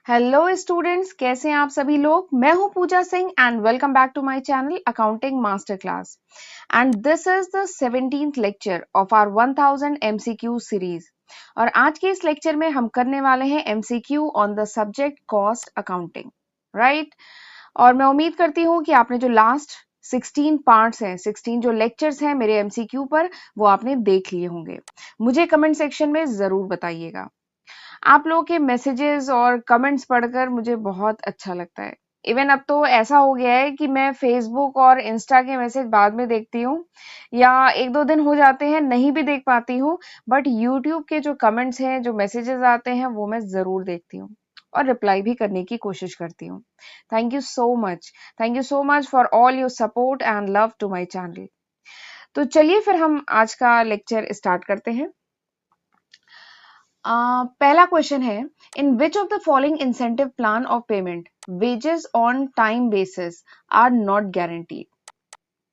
Hello students, कैसे हैं आप सभी लोग। मैं हूं Pooja Singh and welcome back to my channel accounting master class. And this is the 17th lecture of our 1000 MCQ series. और आज के इस लेक्चर में हम करने वाले हैं MCQ on the subject cost accounting, right. और मैं उम्मीद करती हूँ कि आपने जो लास्ट 16 पार्ट्स हैं, 16 जो लेक्चर्स हैं मेरे एमसीक्यू पर, वो आपने देख लिए होंगे। मुझे कमेंट सेक्शन में जरूर बताइएगा। आप लोगों के मैसेजेस और कमेंट्स पढ़कर मुझे बहुत अच्छा लगता है। इवन अब तो ऐसा हो गया है कि मैं फेसबुक और इंस्टा के मैसेज बाद में देखती हूँ, या एक दो दिन हो जाते हैं नहीं भी देख पाती हूँ, बट यूट्यूब के जो कमेंट्स हैं, जो मैसेजेस आते हैं, वो मैं जरूर देखती हूँ और रिप्लाई भी करने की कोशिश करती हूँ। Thank you so much. Thank you so much for all your support and love to my channel. तो चलिए फिर हम आज का लेक्चर स्टार्ट करते हैं। पहला क्वेश्चन है, in which of the following incentive plan of payment wages on time basis are not guaranteed.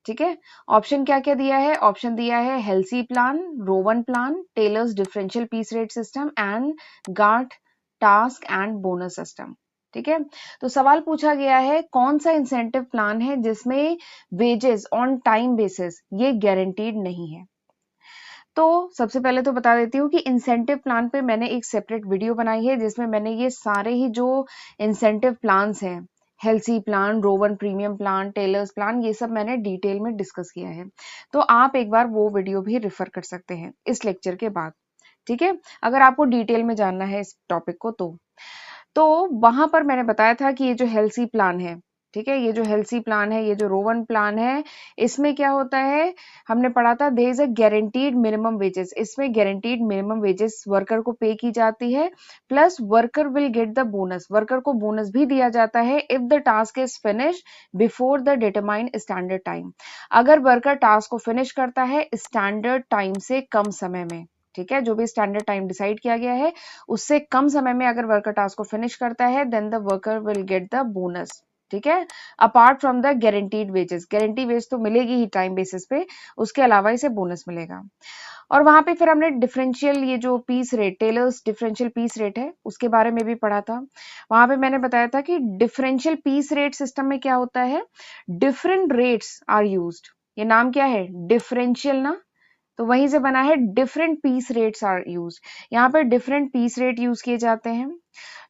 ठीक है, ऑप्शन क्या क्या दिया है। ऑप्शन दिया है Halsey plan, Rowan plan, Taylor's differential piece rate system and Gantt task and bonus system. ठीक है, तो सवाल पूछा गया है कौन सा इंसेंटिव प्लान है जिसमें वेजेस ऑन टाइम बेसिस ये गारंटीड नहीं है। तो सबसे पहले तो बता देती हूँ कि इंसेंटिव प्लान पे मैंने एक सेपरेट वीडियो बनाई है जिसमें मैंने ये सारे ही जो इंसेंटिव प्लान्स हैं, Halsey plan, Rowan premium plan, Taylor's plan, ये सब मैंने डिटेल में डिस्कस किया है। तो आप एक बार वो वीडियो भी रेफर कर सकते हैं इस लेक्चर के बाद। ठीक है, अगर आपको डिटेल में जानना है इस टॉपिक को तो वहां पर मैंने बताया था कि ये जो हेल्सी प्लान है, ठीक है, ये जो हेल्सी प्लान है, ये जो रोवन प्लान है, इसमें क्या होता है, हमने पढ़ा था there is a guaranteed minimum wages. इसमें गारंटीड मिनिमम वेजेस वर्कर को पे की जाती है, plus worker will get the bonus. Worker को बोनस भी दिया जाता है if the task is finish before the determined standard time. अगर वर्कर टास्क को फिनिश करता है स्टैंडर्ड टाइम से कम समय में, ठीक है, जो भी स्टैंडर्ड टाइम डिसाइड किया गया है उससे कम समय में अगर वर्कर टास्क को फिनिश करता है then the worker will get the bonus. ठीक है, apart from the guaranteed wages. Guarantee wage तो मिलेगी ही टाइम बेसिस पे, उसके अलावा इसे बोनस मिलेगा। और वहां पे फिर हमने डिफरेंशियल, ये जो piece rate, Taylor's differential piece rate है, उसके बारे में भी पढ़ा था। वहां पे मैंने बताया था कि डिफरेंशियल पीस रेट सिस्टम में क्या होता है, डिफरेंट रेट्स आर यूज्ड। ये नाम क्या है, डिफरेंशियल ना, तो वहीं से बना है different piece rates are use. यहाँ पर डिफरेंट पीस रेट यूज किए जाते हैं।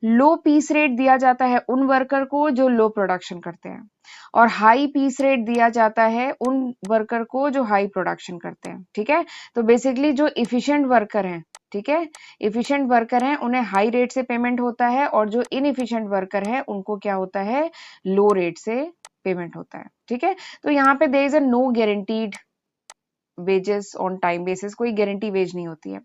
लो पीस रेट दिया जाता है उन वर्कर को जो लो प्रोडक्शन करते हैं, और हाई पीस रेट दिया जाता है उन वर्कर को जो हाई प्रोडक्शन करते हैं। ठीक है, तो बेसिकली जो इफिशिएंट वर्कर हैं, ठीक है, इफिशिएंट वर्कर हैं उन्हें हाई रेट से पेमेंट होता है, और जो इनएफिशिएंट वर्कर है उनको क्या होता है, लो रेट से पेमेंट होता है। ठीक है, तो यहाँ पे there is a no guaranteed wages on time basis, कोई गारंटी वेज नहीं होती है।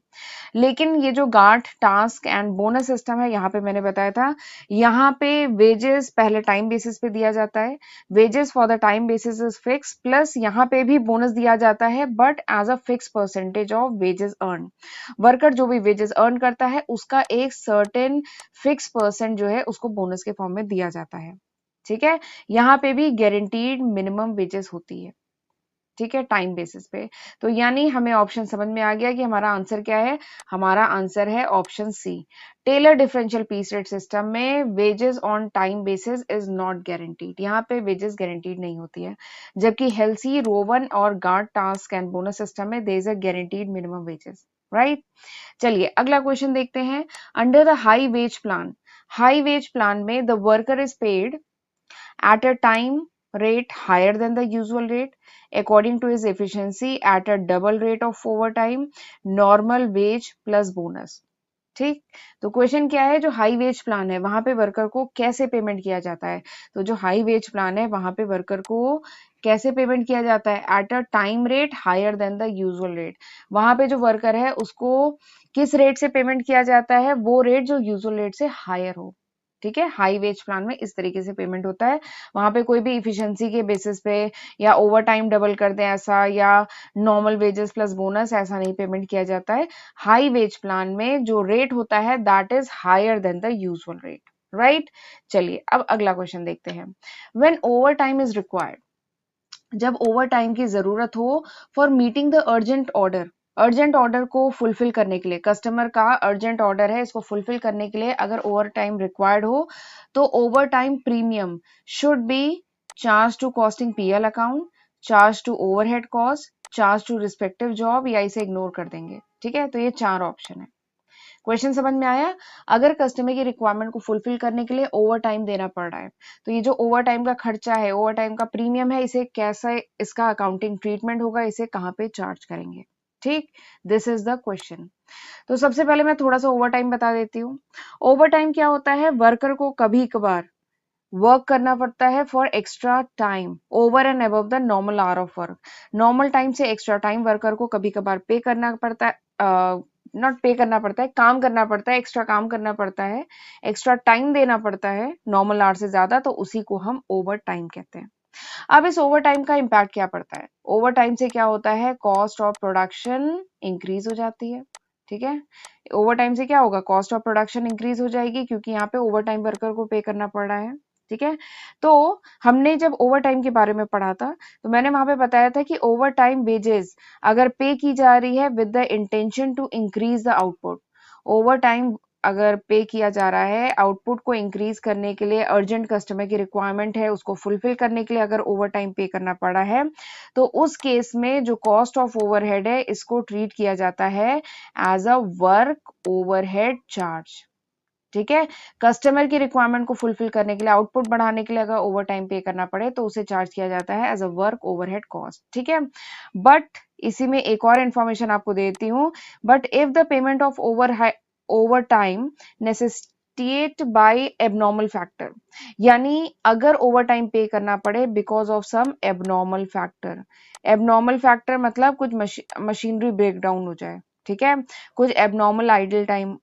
लेकिन ये जो Gantt task and bonus system है, यहाँ पे मैंने बताया था, यहाँ पे वेजेस पहले टाइम बेसिस पे दिया जाता है। Wages for the time basis is fix, plus यहाँ पे भी बोनस दिया जाता है but as a fix percentage of wages earn. Worker जो भी वेजेस अर्न करता है उसका एक सर्टेन फिक्स परसेंट जो है उसको बोनस के फॉर्म में दिया जाता है। ठीक है, यहाँ पे भी गारंटीड मिनिमम वेजेस होती है, ठीक है, टाइम बेसिस पे। तो यानी हमें ऑप्शन समझ में आ गया कि हमारा आंसर क्या है। हमारा आंसर है option C. Taylor differential piece rate system में wages on time basis is not guaranteed, यहाँ पे वेजेस गारंटीड नहीं होती है। जबकि हेल्सी, रोवन और Gantt task and bonus system में there is a guaranteed minimum wages, right. चलिए अगला क्वेश्चन देखते हैं। Under the high wage plan, high wage plan में the worker is paid at a time rate higher than the usual rate according to his efficiency at a double rate of overtime, normal wage plus bonus। ठीक, तो question क्या है, जो high wage plan है वहां पे worker को कैसे पेमेंट किया जाता है। तो जो हाई वेज प्लान है वहां पे वर्कर को कैसे पेमेंट किया जाता है, at a time rate higher than the usual rate. वहां पे जो वर्कर है उसको किस रेट से पेमेंट किया जाता है, वो रेट जो यूजुअल रेट से हायर हो। ठीक है, हाई वेज प्लान में इस तरीके से पेमेंट होता है। वहां पे कोई भी इफिशिएंसी के बेसिस पे या ओवर टाइम डबल कर दे ऐसा, या नॉर्मल वेजेस प्लस बोनस, ऐसा नहीं पेमेंट किया जाता है। हाई वेज प्लान में जो रेट होता है that is higher than the usual rate, right. चलिए अब अगला क्वेश्चन देखते हैं। When overtime is required, जब ओवर टाइम की जरूरत हो for meeting the urgent order, urgent order को फुलफिल करने के लिए, कस्टमर का अर्जेंट ऑर्डर है, इसको फुलफिल करने के लिए अगर ओवर टाइम रिक्वायर्ड हो तो overtime premium should be charge to costing PL account, charge to overhead cost, charge to respective job, या इसे इग्नोर कर देंगे। ठीक है, तो ये 4 ऑप्शन है। क्वेश्चन समझ में आया? अगर कस्टमर की रिक्वायरमेंट को फुलफिल करने के लिए ओवर टाइम देना पड़ रहा है तो ये जो ओवर टाइम का खर्चा है, ओवर टाइम का प्रीमियम है, इसे कैसा इसका अकाउंटिंग ट्रीटमेंट होगा, इसे कहाँ पे चार्ज करेंगे। ठीक, दिस इज द क्वेश्चन। तो सबसे पहले मैं थोड़ा सा ओवर टाइम बता देती हूँ। ओवर टाइम क्या होता है? वर्कर को कभी कभार वर्क करना पड़ता है for extra time over and above the normal hour of work. Normal time से एक्स्ट्रा टाइम वर्कर को कभी कभार पे करना पड़ता है, नॉट पे करना पड़ता है, काम करना पड़ता है, एक्स्ट्रा काम करना पड़ता है, एक्स्ट्रा टाइम देना पड़ता है नॉर्मल आवर से ज्यादा, तो उसी को हम ओवर टाइम कहते हैं। अब इस ओवर टाइम का इम्पैक्ट क्या पड़ता है? ओवर टाइम से क्या होता है? कॉस्ट ऑफ प्रोडक्शन इंक्रीज हो जाती है। ठीक है, ओवर टाइम से क्या होगा? कॉस्ट ऑफ प्रोडक्शन इंक्रीज हो जाएगी, क्योंकि यहाँ पे ओवर टाइम वर्कर को पे करना पड़ रहा है। ठीक है, तो हमने जब ओवर टाइम के बारे में पढ़ा था तो मैंने वहां पे बताया था कि ओवर टाइम वेजेस अगर पे की जा रही है with the intention to increase the output, overtime अगर पे किया जा रहा है आउटपुट को इंक्रीज करने के लिए, अर्जेंट कस्टमर की रिक्वायरमेंट है उसको फुलफिल करने के लिए अगर ओवर टाइम पे करना पड़ा है, तो उस केस में जो कॉस्ट ऑफ ओवरहेड है इसको ट्रीट किया जाता है as a work overhead charge. ठीक है, कस्टमर की रिक्वायरमेंट को फुलफिल करने के लिए, आउटपुट बढ़ाने के लिए अगर ओवर टाइम पे करना पड़े तो उसे चार्ज किया जाता है as a work overhead cost. ठीक है, बट इसी में एक और इंफॉर्मेशन आपको देती हूँ, but if the payment of overtime necessitate by abnormal factor, यानी अगर ओवर टाइम पे करना पड़े because of some abnormal factor. Abnormal factor मतलब कुछ मशीनरी ब्रेकडाउन हो जाए, ठीक है, कुछ एबनॉर्मल आइडल टाइम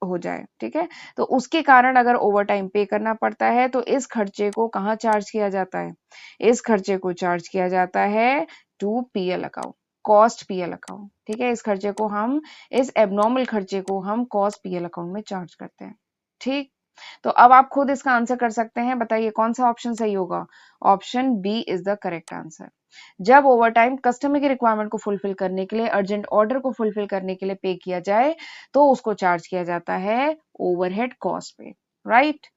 हो जाए, ठीक है, तो उसके कारण अगर ओवर टाइम पे करना पड़ता है तो इस खर्चे को कहाँ चार्ज किया जाता है? इस खर्चे को चार्ज किया जाता है to PL account, cost PL account. ठीक है, इस खर्चे को हम, इस एबनॉर्मल खर्चे को हम कॉस्ट पीएल अकाउंट में चार्ज करते हैं। ठीक, तो अब आप खुद इसका आंसर कर सकते हैं, बताइए कौन सा ऑप्शन सही होगा? Option B is the correct answer. जब ओवर टाइम कस्टमर की रिक्वायरमेंट को फुलफिल करने के लिए, अर्जेंट ऑर्डर को फुलफिल करने के लिए पे किया जाए तो उसको चार्ज किया जाता है ओवरहेड कॉस्ट पे, राइट।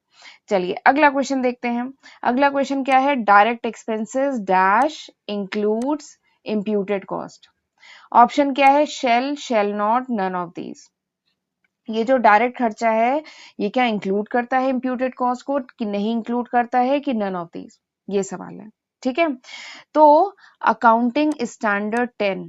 चलिए अगला क्वेश्चन देखते हैं। अगला क्वेश्चन क्या है? Direct expenses dash includes imputed cost. Option क्या है? Shall not, none of these. ये जो डायरेक्ट खर्चा है ये क्या इंक्लूड करता है इम्प्यूटेड कॉस्ट को, कि नहीं इंक्लूड करता है, कि नन ऑफ दीज? ये सवाल है। ठीक है, तो accounting standard 10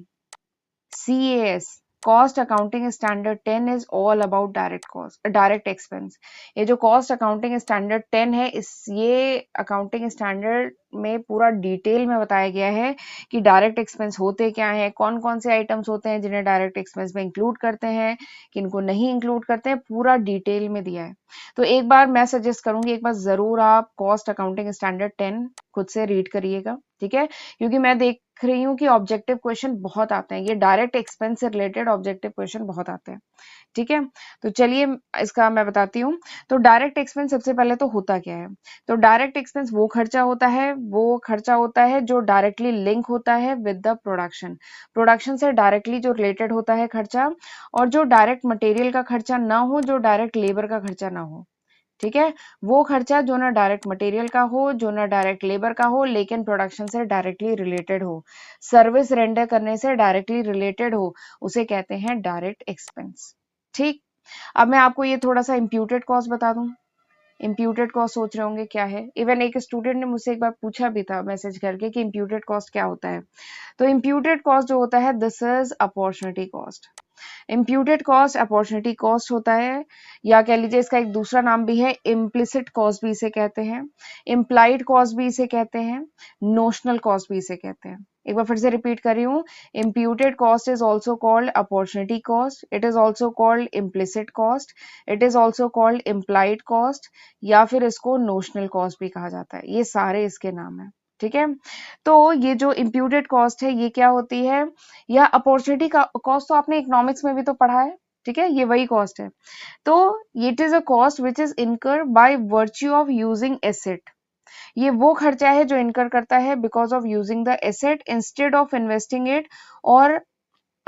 CAS, cost accounting standard 10 is all about direct cost, direct expense. ये जो कॉस्ट अकाउंटिंग स्टैंडर्ड 10 है, इस ये अकाउंटिंग स्टैंडर्ड में पूरा डिटेल में बताया गया है कि डायरेक्ट एक्सपेंस होते क्या हैं, कौन कौन से आइटम्स होते हैं जिन्हें डायरेक्ट एक्सपेंस में इंक्लूड करते हैं, किनको नहीं इंक्लूड करते हैं, पूरा डिटेल में दिया है। तो एक बार मैं सजेस्ट करूंगी, एक बार जरूर आप कॉस्ट अकाउंटिंग स्टैंडर्ड 10 खुद से रीड करिएगा। ठीक है, क्योंकि मैं देख रही हूँ कि ऑब्जेक्टिव क्वेश्चन बहुत आते हैं, ये डायरेक्ट एक्सपेंस से रिलेटेड ऑब्जेक्टिव क्वेश्चन बहुत आते हैं। ठीक है, तो चलिए इसका मैं बताती हूँ। तो डायरेक्ट एक्सपेंस सबसे पहले तो होता क्या है? तो डायरेक्ट एक्सपेंस वो खर्चा होता है जो डायरेक्टली लिंक होता है विद द प्रोडक्शन, प्रोडक्शन से डायरेक्टली जो रिलेटेड होता है खर्चा, और जो डायरेक्ट मटेरियल का खर्चा ना हो, जो डायरेक्ट लेबर का खर्चा ना हो। ठीक है, वो खर्चा जो ना डायरेक्ट मटेरियल का हो, जो ना डायरेक्ट लेबर का हो, लेकिन प्रोडक्शन से डायरेक्टली रिलेटेड हो, सर्विस रेंडर करने से डायरेक्टली रिलेटेड हो, उसे कहते हैं डायरेक्ट एक्सपेंस। ठीक, अब मैं आपको ये थोड़ा सा इम्प्यूटेड कॉस्ट बता दूं। इम्प्यूटेड कॉस्ट सोच रहे होंगे क्या है, इवन एक स्टूडेंट ने मुझसे एक बार पूछा भी था मैसेज करके कि इम्प्यूटेड कॉस्ट क्या होता है। तो इम्प्यूटेड कॉस्ट जो होता है, this is opportunity cost. Imputed cost opportunity cost होता है, या कह लीजिए इसका एक दूसरा नाम भी है, इम्प्लिसिट कॉस्ट भी इसे कहते हैं, इम्प्लाइड कॉस्ट भी इसे कहते हैं, नोशनल कॉस्ट भी इसे कहते हैं। एक बार फिर से रिपीट कर रही हूँ, imputed cost is also called opportunity cost, it is also called implicit cost, it is also called implied cost, या फिर इसको नोशनल कॉस्ट भी कहा जाता है। ये सारे इसके नाम है। ठीक है, तो ये जो इम्प्यूटेड कॉस्ट है ये क्या होती है? या अपॉर्चुनिटी का कॉस्ट तो आपने इकोनॉमिक्स में भी तो पढ़ा है। ठीक है, ये वही कॉस्ट है। तो it is a cost which is incur by virtue of using asset. ये वो खर्चा है जो इनकर करता है because of using the asset instead of investing it, और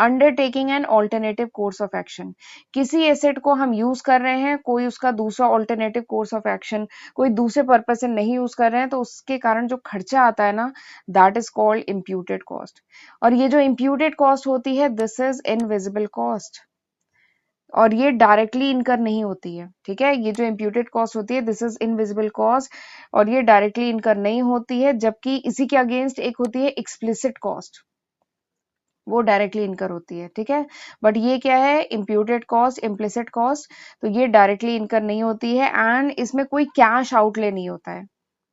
undertaking an alternative course of action, किसी एसेट को हम यूज कर रहे हैं, कोई उसका दूसरा ऑल्टरनेटिव कोर्स ऑफ एक्शन, कोई दूसरे पर्पज से नहीं यूज कर रहे हैं, तो उसके कारण जो खर्चा आता है ना, that is called imputed cost. और ये जो इम्प्यूटेड कॉस्ट होती है, दिस इज इनविजिबल कॉस्ट, और ये डायरेक्टली इनकर नहीं होती है। ठीक है, ये जो इम्प्यूटेड कॉस्ट होती है, दिस इज इनविजिबल कॉस्ट, और ये डायरेक्टली इनकर नहीं होती है, जबकि इसी के अगेंस्ट एक होती है एक्सप्लिसिट कॉस्ट, वो डायरेक्टली इनकर होती है। ठीक है, बट ये क्या है, इम्प्यूटेड कॉस्ट, इम्प्लिसिट कॉस्ट, तो ये डायरेक्टली इनकर नहीं होती है, एंड इसमें कोई कैश आउटले नहीं होता है।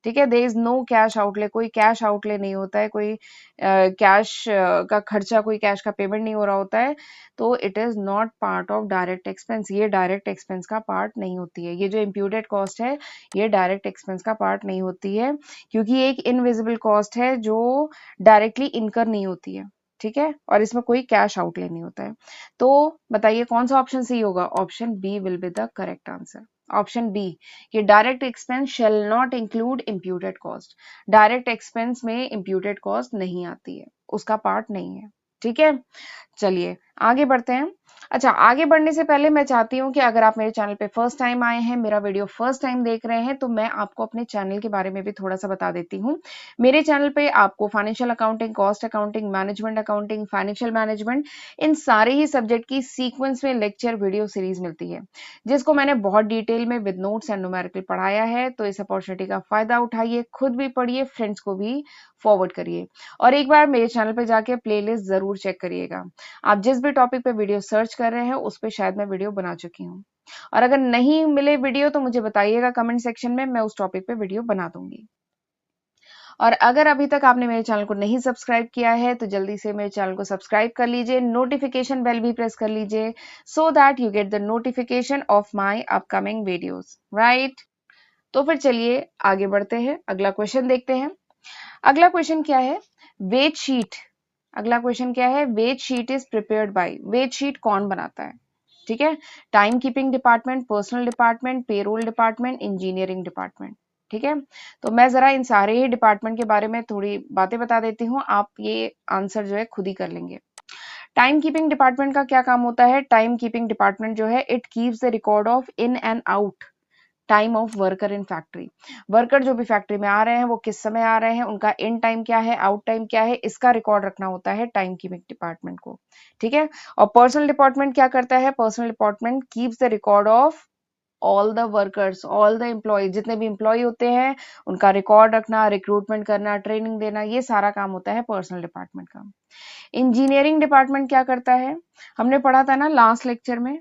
ठीक है, there is no cash outlay, कोई कैश आउटले नहीं होता है, कोई कैश का खर्चा, कोई कैश का पेमेंट नहीं हो रहा होता है, तो it is not part of direct expense, ये डायरेक्ट एक्सपेंस का पार्ट नहीं होती है। ये जो इम्प्यूटेड कॉस्ट है, ये डायरेक्ट एक्सपेंस का पार्ट नहीं होती है, क्योंकि ये एक इनविजिबल कॉस्ट है जो डायरेक्टली इनकर नहीं होती है। ठीक है, और इसमें कोई कैश आउटले नहीं होता है। तो बताइए कौन सा ऑप्शन सही होगा? Option B will be the correct answer. Option B, कि direct expense shall not include imputed cost, direct expense में इम्प्यूटेड कॉस्ट नहीं आती है, उसका पार्ट नहीं है। ठीक है, चलिए आगे बढ़ते हैं। अच्छा, आगे बढ़ने से पहले मैं चाहती हूँ कि अगर आप मेरे चैनल पे फर्स्ट टाइम आए हैं, मेरा वीडियो फर्स्ट टाइम देख रहे हैं, तो मैं आपको अपने चैनल के बारे में भी थोड़ा सा बता देती हूँ। मेरे चैनल पे आपको financial accounting, cost accounting, management accounting, financial management, इन सारे ही सब्जेक्ट की सीक्वेंस में लेक्चर वीडियो सीरीज मिलती है, जिसको मैंने बहुत डिटेल में विद नोट्स एंड न्यूमेरिकल पढ़ाया है। तो इस अपॉर्चुनिटी का फायदा उठाइए, खुद भी पढ़िए, फ्रेंड्स को भी फॉरवर्ड करिए, और एक बार मेरे चैनल पे जाके प्लेलिस्ट जरूर चेक करिएगा। आप जिस भी टॉपिक पे वीडियो सर्च कर रहे हैं, उस पे शायद मैं वीडियो बना चुकी हूँ, और अगर नहीं मिले वीडियो तो मुझे बताइएगा कमेंट सेक्शन में, मैं उस टॉपिक पे वीडियो बना दूंगी। और अगर अभी तक आपने मेरे चैनल को नहीं सब्सक्राइब किया है, तो जल्दी से मेरे चैनल को सब्सक्राइब कर लीजिए, नोटिफिकेशन बेल भी प्रेस कर लीजिए, so that you get the notification of my upcoming videos, right. तो फिर चलिए आगे बढ़ते हैं, अगला क्वेश्चन देखते हैं। अगला क्वेश्चन क्या है? Wage sheet. अगला क्वेश्चन क्या है? Wage sheet is prepared by, wage sheet कौन बनाता है? ठीक है, timekeeping department, personnel department, payroll department, engineering department. ठीक है, तो मैं जरा इन सारे ही डिपार्टमेंट के बारे में थोड़ी बातें बता देती हूँ, आप ये आंसर जो है खुद ही कर लेंगे। टाइम कीपिंग डिपार्टमेंट का क्या काम होता है? टाइम कीपिंग डिपार्टमेंट जो है, it keeps the record of in and out time of worker in factory. Worker जो भी फैक्ट्री में आ रहे हैं, वो किस समय आ रहे हैं, उनका इन टाइम क्या है, आउट टाइम क्या है, इसका रिकॉर्ड रखना होता है टाइम कीपिंग डिपार्टमेंट को। ठीक है, और पर्सनल डिपार्टमेंट क्या करता है? Personnel department keeps the record of all the workers, all the employ, जितने भी एम्प्लॉय होते हैं उनका रिकॉर्ड रखना, रिक्रूटमेंट करना, ट्रेनिंग देना, ये सारा काम होता है पर्सनल डिपार्टमेंट का। इंजीनियरिंग डिपार्टमेंट क्या करता है? हमने पढ़ा था ना लास्ट लेक्चर में,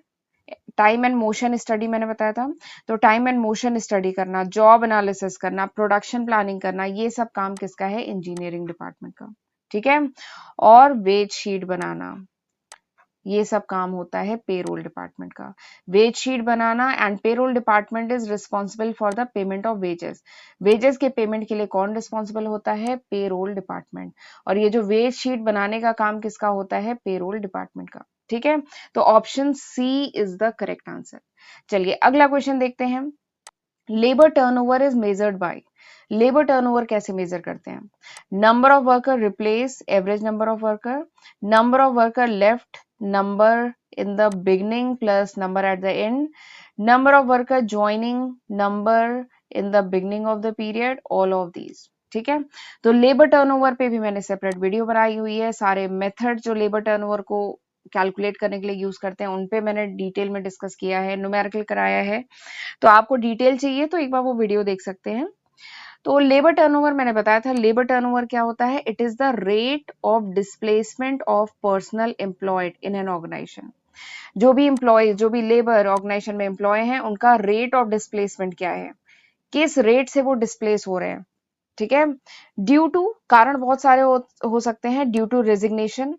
टाइम एंड मोशन स्टडी मैंने बताया था। तो टाइम एंड मोशन स्टडी करना, जॉब एनालिसिस करना, प्रोडक्शन प्लानिंग करना, ये सब काम किसका है? इंजीनियरिंग डिपार्टमेंट का। ठीक है, और वेज शीट बनाना, ये सब काम होता है पेरोल डिपार्टमेंट का। वेज शीट बनाना, and payroll department is responsible for the payment of wages. Wages के पेमेंट के लिए कौन रिस्पॉन्सिबल होता है? Payroll department. और ये जो वेज शीट बनाने का काम किसका होता है? पेरोल डिपार्टमेंट का। ठीक है, तो option C is the correct answer. चलिए अगला क्वेश्चन देखते हैं। Labour turnover is measured by, labour turnover कैसे मेजर करते हैं? Number of worker replace, average number of worker, number of worker left, number in the beginning plus number at the end, number of worker joining, number in the beginning of the period, all of these. ठीक है, तो labour turnover पे भी मैंने separate video बनाई हुई है, सारे मेथड जो लेबर टर्नओवर को कैलकुलेट करने के लिए यूज करते हैं उन पे मैंने डिटेल में डिस्कस किया है, न्यूमेरिकल कराया है। तो आपको डिटेल चाहिए तो एक बार वो वीडियो देख सकते हैं। तो लेबर टर्नओवर मैंने बताया था, लेबर टर्नओवर क्या होता है? It is the rate of displacement of personnel employed in an organisation. जो भी एम्प्लॉय, जो भी लेबर ऑर्गेनाइजेशन में एम्प्लॉय हैं, उनका रेट ऑफ डिस्प्लेसमेंट क्या है, किस रेट से वो डिस्प्लेस हो रहे हैं। ठीक है, ड्यू टू, कारण बहुत सारे हो सकते हैं, ड्यू टू रेजिग्नेशन,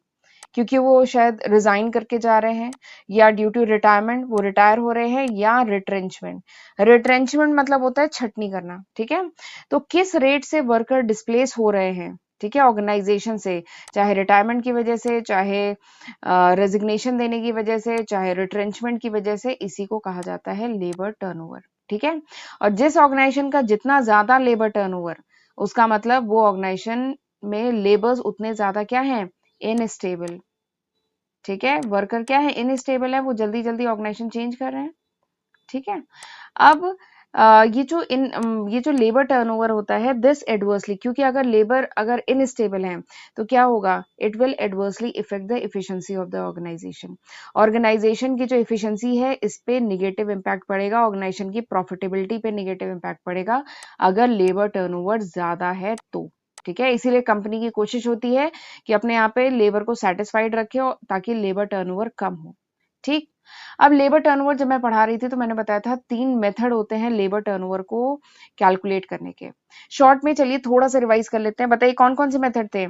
क्योंकि वो शायद रिजाइन करके जा रहे हैं, या ड्यू टू रिटायरमेंट, वो रिटायर हो रहे हैं, या रिट्रेंचमेंट। रिट्रेंचमेंट मतलब होता है छटनी करना। ठीक है, तो किस रेट से वर्कर डिस्प्लेस हो रहे हैं, ठीक है, ऑर्गेनाइजेशन से, चाहे रिटायरमेंट की वजह से, चाहे रेजिग्नेशन देने की वजह से, चाहे रिट्रेंचमेंट की वजह से, इसी को कहा जाता है लेबर टर्नओवर। ठीक है, और जिस ऑर्गेनाइजेशन का जितना ज्यादा लेबर टर्नओवर, उसका मतलब वो ऑर्गेनाइजेशन में लेबर्स उतने ज्यादा क्या है? इनस्टेबल। ठीक है, वर्कर क्या है, इनस्टेबल है, वो जल्दी जल्दी ऑर्गेनाइजेशन चेंज कर रहे हैं। ठीक है, अब ये जो लेबर टर्नओवर होता है दिस एडवर्सली, क्योंकि अगर लेबर अगर इनस्टेबल है तो क्या होगा, it will adversely effect the efficiency of the organisation. Organisation की जो एफिशिएंसी है इस पे निगेटिव इम्पैक्ट पड़ेगा, ऑर्गेनाइजेशन की प्रॉफिटेबिलिटी पे निगेटिव इम्पैक्ट पड़ेगा अगर लेबर टर्नओवर ज्यादा है तो। ठीक है, इसीलिए कंपनी की कोशिश होती है कि अपने यहाँ पे लेबर को सेटिस्फाइड रखे ताकि लेबर टर्नओवर कम हो। ठीक, अब लेबर टर्नओवर जब मैं पढ़ा रही थी तो मैंने बताया था 3 मेथड होते हैं लेबर टर्नओवर को कैलकुलेट करने के। शॉर्ट में चलिए थोड़ा सा रिवाइज कर लेते हैं, बताइए कौन-कौन से मेथड थे?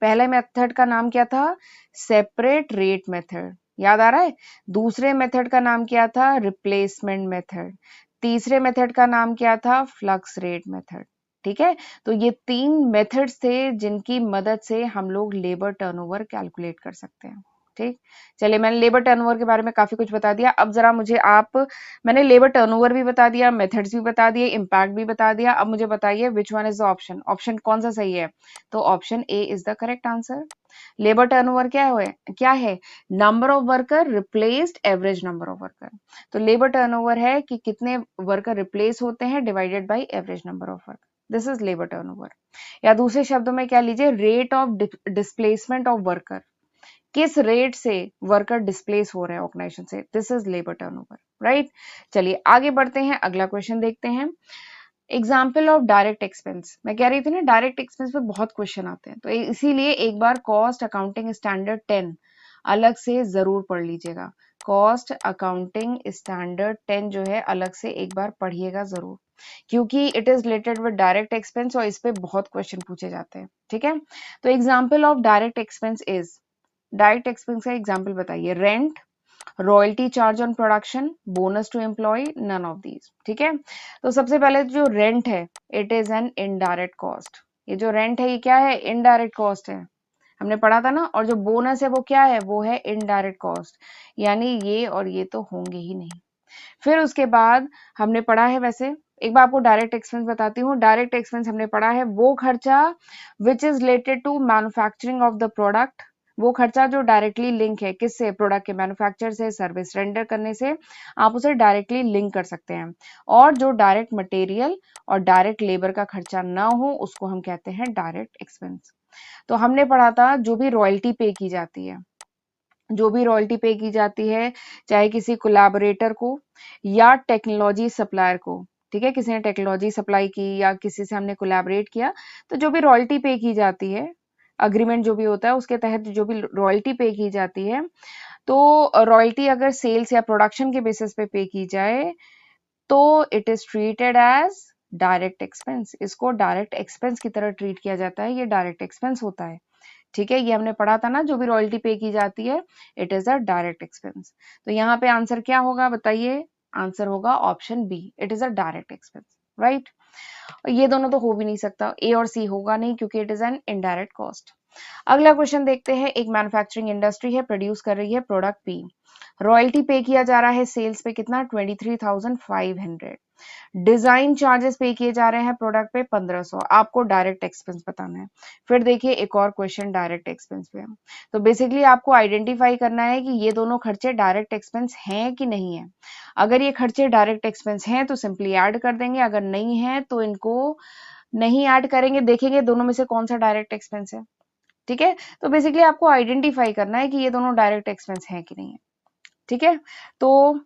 पहले मेथड का नाम क्या था? सेपरेट रेट मेथड, याद आ रहा है? दूसरे मेथड का नाम क्या था? Replacement method. तीसरे मेथड का नाम क्या था? Flux rate method. ठीक है, तो ये 3 मेथड्स थे जिनकी मदद से हम लोग लेबर टर्नओवर कैलकुलेट कर सकते हैं। ठीक, चलिए मैंने लेबर टर्नओवर के बारे में काफी कुछ बता दिया। अब जरा मुझे आप, मैंने लेबर टर्नओवर भी बता दिया, मेथड्स भी बता दिए, इम्पैक्ट भी बता दिया। अब मुझे बताइए विच one is the option, option कौन सा सही है? तो option A is the correct answer. Labour turnover क्या है? Number of worker replaced average number of worker. तो लेबर टर्नओवर है कि कितने वर्कर रिप्लेस होते हैं divided by average number of worker, this is labour turnover. या दूसरे शब्दों में क्या लीजिए, rate of displacement of worker, किस रेट से वर्कर डिस्प्लेस हो रहे हैं ऑर्गेनाइजेशन से, this is labour turnover. Right, चलिए आगे बढ़ते हैं, अगला क्वेश्चन देखते हैं। एग्जाम्पल ऑफ डायरेक्ट एक्सपेंस, मैं कह रही थी ना डायरेक्ट एक्सपेंस पे बहुत क्वेश्चन आते हैं, तो इसीलिए एक बार कॉस्ट अकाउंटिंग स्टैंडर्ड 10 अलग से जरूर पढ़ लीजिएगा। कॉस्ट अकाउंटिंग स्टैंडर्ड 10 जो है अलग से एक बार पढ़िएगा जरूर, क्योंकि it is related with direct expense और इस पे बहुत क्वेश्चन पूछे जाते हैं। ठीक है, तो example of direct expense is, direct expense का एग्जाम्पल बताइए, rent, royalty charge on production, bonus to employ, none of these. ठीक है, तो सबसे पहले जो रेंट है it is an indirect cost, ये जो रेंट है ये क्या है, इनडायरेक्ट कॉस्ट है, हमने पढ़ा था ना। और जो बोनस है वो क्या है, वो है इनडायरेक्ट कॉस्ट, यानी ये और ये तो होंगे ही नहीं। फिर उसके बाद हमने पढ़ा है, वैसे एक बार आपको डायरेक्ट एक्सपेंस बताती हूँ, डायरेक्ट एक्सपेंस हमने पढ़ा है वो खर्चा which is related to manufacturing of the product, वो खर्चा जो डायरेक्टली लिंक है किससे, प्रोडक्ट के मैन्युफैक्चर से, सर्विस रेंडर करने से, आप उसे डायरेक्टली लिंक कर सकते हैं। और जो डायरेक्ट मटेरियल और डायरेक्ट लेबर का खर्चा ना हो उसको हम कहते हैं डायरेक्ट एक्सपेंस। तो हमने पढ़ा था जो भी रॉयल्टी पे की जाती है, जो भी रॉयल्टी पे की जाती है, चाहे किसी कोलैबोरेटर को या टेक्नोलॉजी सप्लायर को, ठीक है, किसी ने टेक्नोलॉजी सप्लाई की या किसी से हमने कोलैबोरेट किया, तो जो भी रॉयल्टी पे की जाती है, अग्रीमेंट जो भी होता है उसके तहत जो भी रॉयल्टी पे की जाती है, तो रॉयल्टी अगर सेल्स या प्रोडक्शन के बेसिस पे की जाए तो it is treated as direct expense, इसको डायरेक्ट एक्सपेंस की तरह ट्रीट किया जाता है, ये डायरेक्ट एक्सपेंस होता है। ठीक है, ये हमने पढ़ा था ना, जो भी रॉयल्टी पे की जाती है it is a direct expense. तो यहाँ पे आंसर क्या होगा बताइए, आंसर होगा option B, it is a direct expense. Right, ये दोनों तो हो भी नहीं सकता, ए और सी होगा नहीं क्योंकि it is an indirect cost. अगला क्वेश्चन देखते हैं, एक मैन्युफैक्चरिंग इंडस्ट्री है, प्रोड्यूस कर रही है प्रोडक्ट पी, रॉयल्टी पे किया जा रहा है सेल्स पे कितना, 23,500, डिजाइन चार्जेस पे किए जा रहे हैं प्रोडक्ट पे 1500, आपको डायरेक्ट एक्सपेंस बताना है। फिर देखिए एक और क्वेश्चन डायरेक्ट एक्सपेंस पे, तो बेसिकली आपको आइडेंटिफाई करना है कि ये दोनों खर्चे डायरेक्ट एक्सपेंस हैं कि नहीं है। अगर ये खर्चे डायरेक्ट एक्सपेंस हैं तो सिंपली ऐड कर देंगे, अगर नहीं है तो इनको नहीं ऐड करेंगे, देखेंगे दोनों में से कौन सा डायरेक्ट एक्सपेंस है। ठीक है, तो बेसिकली आपको आइडेंटिफाई करना है कि ये दोनों डायरेक्ट एक्सपेंस है कि नहीं है। ठीक है, तो